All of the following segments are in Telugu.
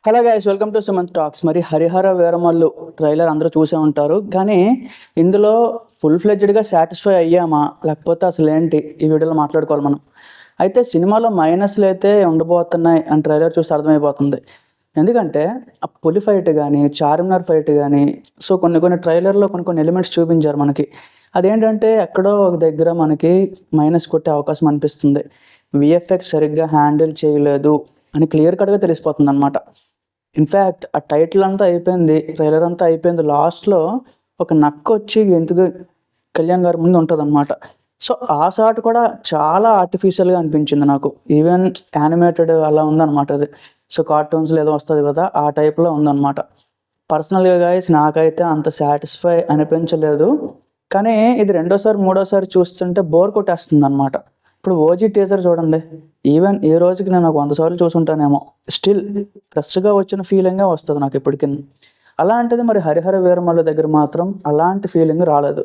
Hello guys, welcome to Sumanth talks. మరి హరిహర వీరమల్లు ట్రైలర్ అందరూ చూసే ఉంటారు. కానీ ఇందులో ఫుల్ ఫ్లెడ్జ్డ్గా సాటిస్ఫై అయ్యామా, లేకపోతే అసలు ఏంటి ఈ వీడియోలో మాట్లాడుకోవాలి మనం. అయితే సినిమాలో మైనస్లు అయితే ఉండబోతున్నాయి అని ట్రైలర్ చూసి అర్థమైపోతుంది. ఎందుకంటే ఆ పులి ఫైట్ కానీ, చార్మినార్ ఫైట్ కానీ, సో కొన్ని ట్రైలర్లో కొన్ని ఎలిమెంట్స్ చూపించారు మనకి. అదేంటంటే ఎక్కడో ఒక దగ్గర మనకి మైనస్ కొట్టే అవకాశం అనిపిస్తుంది. విఎఫ్ఎక్స్ సరిగ్గా హ్యాండిల్ చేయలేదు అని క్లియర్ కట్గా తెలిసిపోతుంది అనమాట. ఇన్ఫ్యాక్ట్ ఆ టైటిల్ అంతా అయిపోయింది, ట్రైలర్ అంతా అయిపోయింది. లాస్ట్లో ఒక నక్క వచ్చి ఎందుకు కళ్యాణ్ గారి ముందు ఉంటుంది అనమాట. సో ఆ షాట్ కూడా చాలా ఆర్టిఫిషియల్గా అనిపించింది నాకు. ఈవెన్ యానిమేటెడ్ అలా ఉందన్నమాట అది. సో కార్టూన్స్లో ఏదో వస్తుంది కదా, ఆ టైప్లో ఉందన్నమాట. పర్సనల్గా గైస్ నాకైతే అంత సాటిస్ఫై అనిపించలేదు. కానీ ఇది రెండోసారి మూడోసారి చూస్తుంటే బోర్ కొట్టేస్తుంది అనమాట. ఇప్పుడు ఓజీ టీజర్ చూడండి, ఈవెన్ ఈ రోజుకి నేను ఒక 100 సార్లు చూసుంటానేమో, స్టిల్ ఫ్రెష్గా వచ్చిన ఫీలింగే వస్తుంది నాకు ఇప్పటికి. అలాంటిది మరి హరిహర వీరమల్లు దగ్గర మాత్రం అలాంటి ఫీలింగ్ రాలేదు.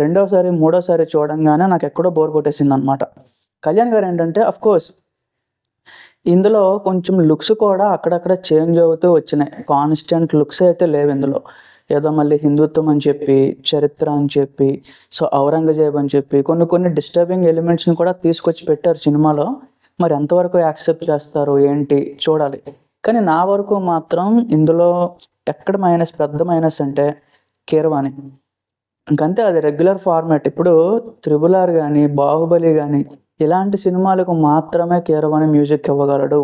రెండోసారి మూడోసారి చూడంగానే నాకు ఎక్కడో బోర్ కొట్టేసింది అనమాట. కళ్యాణ్ గారు ఏంటంటే కోర్స్ ఇందులో కొంచెం లుక్స్ కూడా అక్కడక్కడ చేంజ్ అవుతూ వచ్చినాయి. కాన్స్టెంట్ లుక్స్ అయితే లేవు ఇందులో. ఏదో మళ్ళీ హిందుత్వం అని చెప్పి, చరిత్ర అని చెప్పి, సో ఔరంగజేబ్ అని చెప్పి కొన్ని డిస్టర్బింగ్ ఎలిమెంట్స్ని కూడా తీసుకొచ్చి పెట్టారు సినిమాలో. మరి ఎంతవరకు యాక్సెప్ట్ చేస్తారు ఏంటి చూడాలి. కానీ నా వరకు మాత్రం ఇందులో ఎక్కడ మైనస్, పెద్ద మైనస్ అంటే కీరవాణి. ఇంకంతే, అది రెగ్యులర్ ఫార్మాట్. ఇప్పుడు త్రిబుల్ ఆర్ కానీ, బాహుబలి కానీ ఇలాంటి సినిమాలకు మాత్రమే కీరవాణి మ్యూజిక్ ఇవ్వగలడు.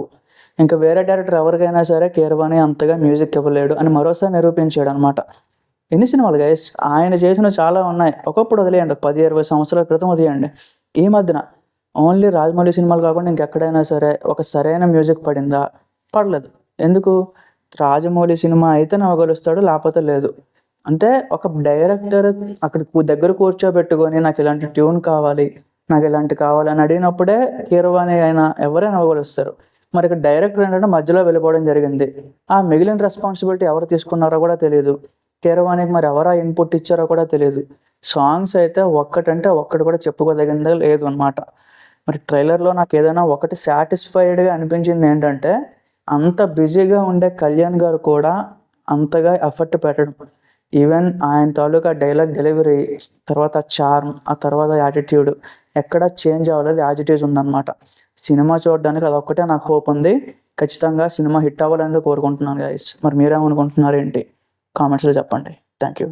ఇంకా వేరే డైరెక్టర్ ఎవరికైనా సరే కీరవాణి అంతగా మ్యూజిక్ ఇవ్వలేడు అని మరోసారి నిరూపించాడు అనమాట. ఎన్ని సినిమాలు గైస్ ఆయన చేసినవి చాలా ఉన్నాయి. ఒకప్పుడు వదిలేయండి, 10-20 సంవత్సరాల క్రితం వదిలేయండి. ఈ మధ్యన ఓన్లీ రాజమౌళి సినిమాలు కాకుండా ఇంకెక్కడైనా సరే ఒక సరైన మ్యూజిక్ పడిందా? పడలేదు. ఎందుకు? రాజమౌళి సినిమా అయితే నవ్వగలుస్తాడు, లేకపోతే లేదు. అంటే ఒక డైరెక్టర్ అక్కడ దగ్గర కూర్చోబెట్టుకొని నాకు ఇలాంటి ట్యూన్ కావాలి, నాకు ఇలాంటి కావాలి అని అడిగినప్పుడే కీరవాణి అయినా ఎవరైనా నవ్వగలుస్తారు. మరి ఇక్కడ డైరెక్టర్ ఏంటంటే మధ్యలో వెళ్ళిపోవడం జరిగింది. ఆ మిగిలిన రెస్పాన్సిబిలిటీ ఎవరు తీసుకున్నారో కూడా తెలియదు. కీరవాణికి మరి ఎవరా ఇన్పుట్ ఇచ్చారో కూడా తెలియదు. సాంగ్స్ అయితే ఒక్కటంటే ఒక్కటి కూడా చెప్పుకోదగిందే లేదు అనమాట. మరి ట్రైలర్లో నాకు ఏదైనా ఒకటి సాటిస్ఫైడ్గా అనిపించింది ఏంటంటే, అంత బిజీగా ఉండే కళ్యాణ్ గారు కూడా అంతగా ఎఫర్ట్ పెట్టడం. ఈవెన్ ఆయన తాలూకా డైలాగ్ డెలివరీ, తర్వాత చార్మ్, ఆ తర్వాత యాటిట్యూడ్ ఎక్కడా చేంజ్ అవ్వలేదు, యాజ్ ఇట్ ఈజ్ ఉందన్నమాట. సినిమా చూడడానికి అదొక్కటే నాకు హోప్ ఉంది. ఖచ్చితంగా సినిమా హిట్ అవ్వాలని కోరుకుంటున్నాను గైస్. మరి మీరేమనుకుంటున్నారు ఏంటి? కామెంట్స్లో చెప్పండి. Thank you.